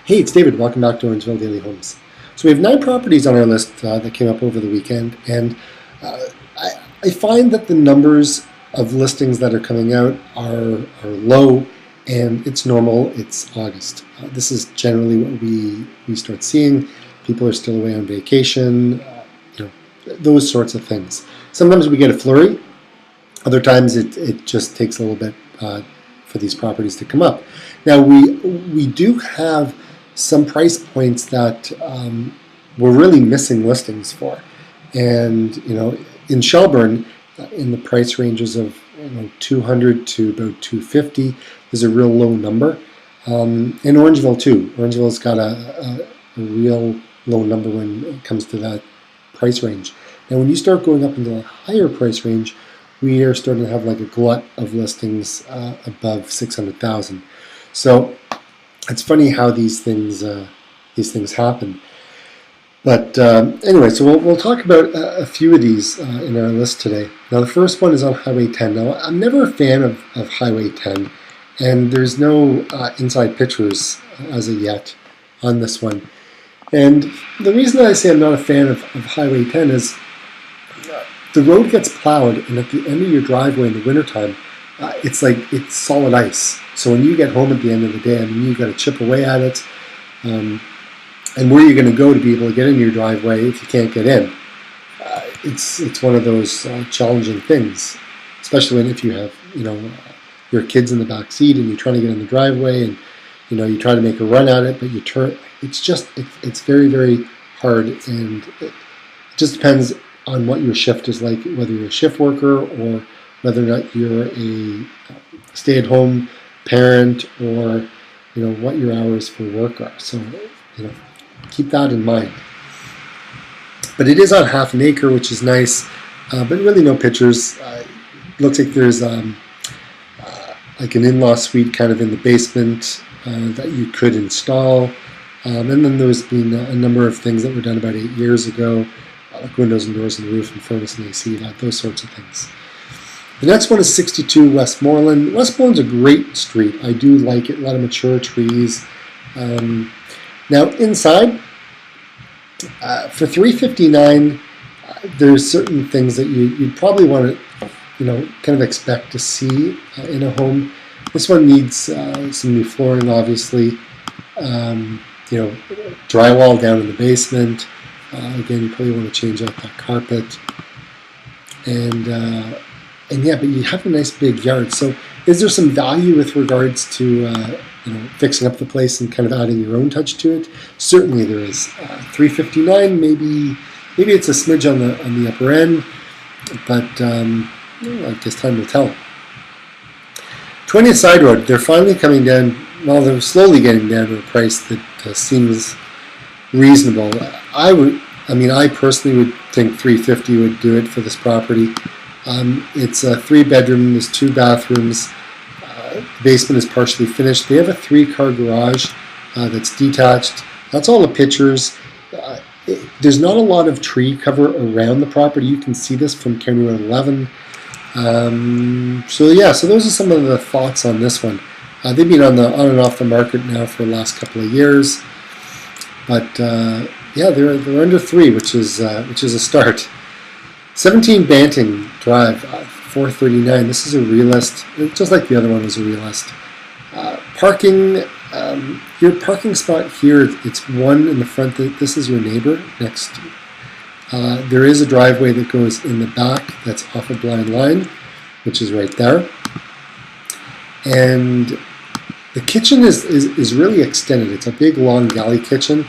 Hey, it's David. Welcome back to Orangeville Daily Homes. So we have 9 properties on our list that came up over the weekend, and I find that the numbers of listings that are coming out are low, and it's normal. It's August. This is generally what we start seeing. People are still away on vacation, those sorts of things. Sometimes we get a flurry. Other times it just takes a little bit for these properties to come up. Now we do have some price points that we're really missing listings for, and in Shelburne, in the price ranges of 200 to about 250 is a real low number. In Orangeville too, Orangeville's got a real low number when it comes to that price range. Now when you start going up into a higher price range, we are starting to have like a glut of listings above 600,000. So it's funny how these things happen. But anyway, so we'll talk about a few of these in our list today. Now the first one is on Highway 10. Now I'm never a fan of Highway 10, and there's no inside pictures as of yet on this one. And the reason I say I'm not a fan of Highway 10 is the road gets plowed, and at the end of your driveway in the wintertime, it's solid ice. So when you get home at the end of the day, you've got to chip away at it. And where you're going to go to be able to get in your driveway if you can't get in? It's one of those challenging things, especially if you have your kids in the back seat and you're trying to get in the driveway, and you try to make a run at it, but you turn. It's very, very hard, and it just depends on what your shift is like, whether you're a shift worker or whether or not you're a stay-at-home parent, or what your hours for work are. So keep that in mind. But it is on half an acre, which is nice, but really no pictures. Looks like there's like an in-law suite kind of in the basement that you could install. And then there's been a number of things that were done about 8 years ago, like windows and doors and the roof and furnace and AC, those sorts of things. The next one is 62 Westmoreland. Westmoreland's a great street. I do like it. A lot of mature trees. Now inside, for $359, there's certain things that you'd probably want to, kind of expect to see in a home. This one needs some new flooring, obviously. Drywall down in the basement. Again, you probably want to change out that carpet. And yeah, but you have a nice big yard. So is there some value with regards to fixing up the place and kind of adding your own touch to it? Certainly there is. $359, maybe it's a smidge on the upper end, but I guess time will tell. 20th Side Road, they're finally coming down. Well, they're slowly getting down to a price that seems reasonable. I personally would think $350 would do it for this property. It's a 3-bedroom. There's 2 bathrooms. The basement is partially finished. They have a 3-car garage that's detached. That's all the pictures. There's not a lot of tree cover around the property. You can see this from County Road 11. So those are some of the thoughts on this one. They've been on and off the market now for the last couple of years, but they're under 3, which is a start. 17 Banting Drive, $439. This is a realist, just like the other one was a realist. Parking, your parking spot here, it's one in the front. This is your neighbor next. There is a driveway that goes in the back that's off a blind line, which is right there. And the kitchen is really extended. It's a big, long galley kitchen.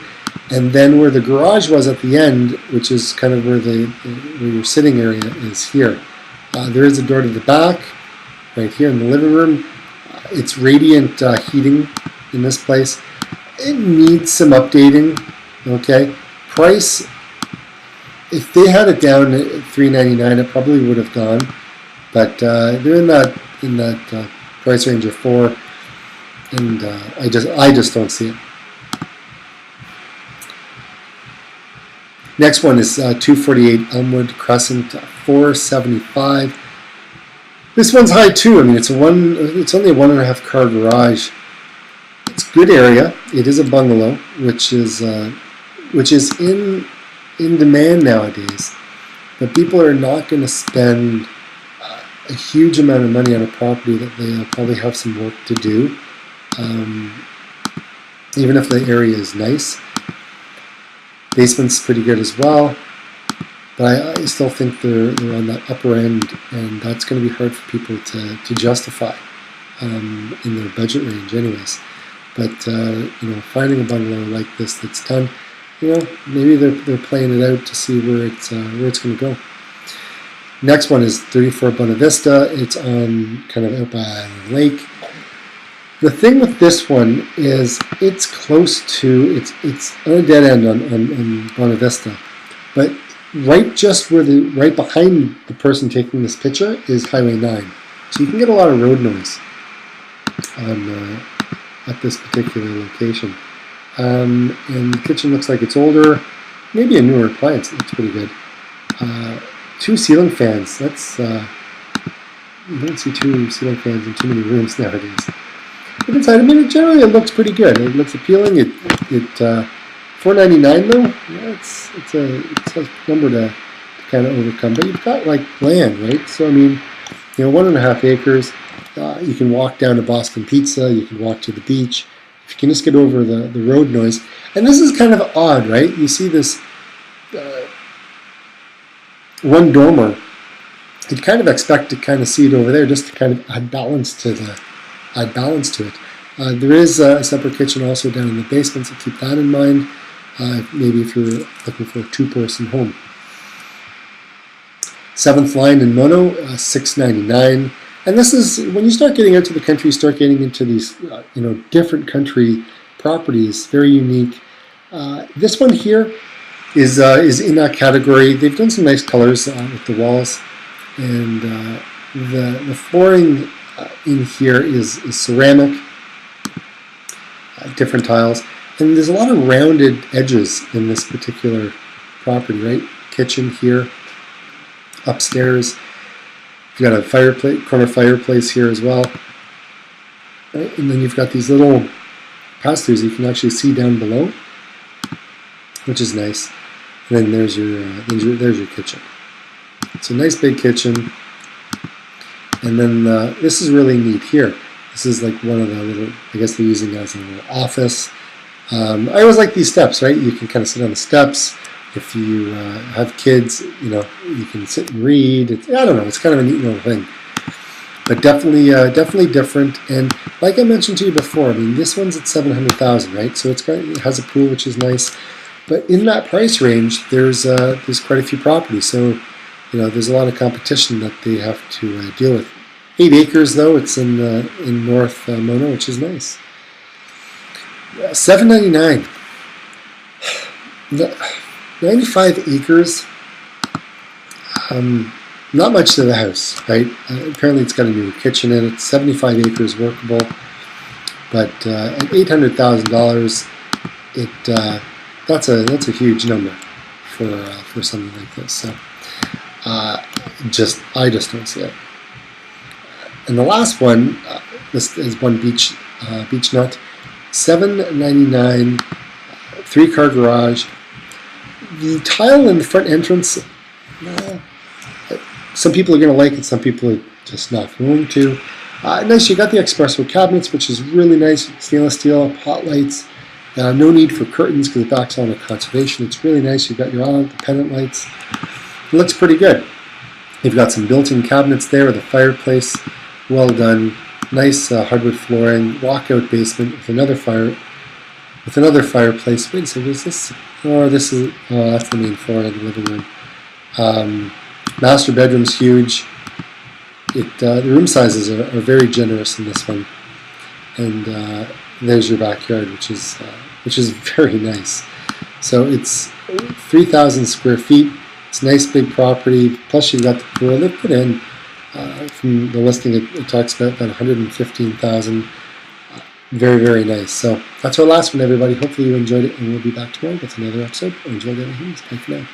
And then where the garage was at the end, which is kind of where your sitting area is here, there is a door to the back, right here in the living room. It's radiant heating in this place. It needs some updating. Okay, price. If they had it down at $399, it probably would have gone. But they're in that price range of $4, and I just don't see it. Next one is 248 Elmwood Crescent, $475. This one's high too. It's only a 1.5 car garage. It's a good area. It is a bungalow, which is in demand nowadays. But people are not going to spend a huge amount of money on a property that they'll probably have some work to do, even if the area is nice. Basement's pretty good as well, but I still think they're on that upper end, and that's going to be hard for people to justify in their budget range anyways. But finding a bungalow like this that's done, maybe they're playing it out to see where it's going to go. Next one is 34 Buena Vista. It's on kind of out by the lake. The thing with this one is it's close to, it's on a dead end on Buena Vista, but right behind the person taking this picture is Highway 9. So you can get a lot of road noise at this particular location. And the kitchen looks like it's older, maybe a newer appliance. It looks pretty good. 2 ceiling fans. That's you don't see 2 ceiling fans in too many rooms nowadays. But inside, generally it looks pretty good. It looks appealing. It $499 though. Yeah, it's a number to kind of overcome. But you've got like land, right? So 1.5 acres. You can walk down to Boston Pizza. You can walk to the beach. If you can just get over the road noise. And this is kind of odd, right? You see this one dormer. You'd kind of expect to kind of see it over there just to kind of add balance to it. There is a separate kitchen also down in the basement, so keep that in mind. Maybe if you're looking for a 2-person home. 7th line in Mono, $699. And this is, when you start getting out to the country, you start getting into these, different country properties, very unique. This one here is in that category. They've done some nice colors with the walls, and the flooring in here is ceramic, different tiles, and there's a lot of rounded edges in this particular property, right? Kitchen here, upstairs. You've got a fireplace, corner fireplace here as well. Right? And then you've got these little pass-throughs you can actually see down below, which is nice. And then there's your kitchen. It's a nice big kitchen. And then this is really neat here. This is like one of the little, I guess they're using it as a little office. I always like these steps, right? You can kind of sit on the steps. If you have kids, you can sit and read. I don't know. It's kind of a neat little thing. But definitely different. And like I mentioned to you before, this one's at $700,000, right? So it has a pool, which is nice. But in that price range, there's quite a few properties. So there's a lot of competition that they have to deal with. 8 acres though. It's in North Mono, which is nice. $799. 95 acres. Not much to the house, right? Apparently it's got a new kitchen in it. 75 acres workable, but at $800,000, that's a huge number for something like this. So I just don't see it. And the last one, this is one beach nut, $799, 3-car garage. The tile in the front entrance, some people are going to like it, some people are just not going to. Nice, you got the espresso cabinets, which is really nice, stainless steel, hot lights. No need for curtains because it backs on to conservation. It's really nice. You've got your pendant lights. It looks pretty good. You've got some built-in cabinets there with a fireplace. Well done. Nice hardwood flooring. Walkout basement with another fireplace. Wait a second, is this? Oh, that's the main floor of the living room. Master bedroom's huge. The room sizes are very generous in this one. And there's your backyard, which is very nice. So it's 3,000 square feet. It's a nice big property. Plus you've got the pool. They put in from the listing. It talks about 115,000. Very, very nice. So that's our last one, everybody. Hopefully you enjoyed it, and we'll be back tomorrow with another episode. Enjoy the other things. Bye for now.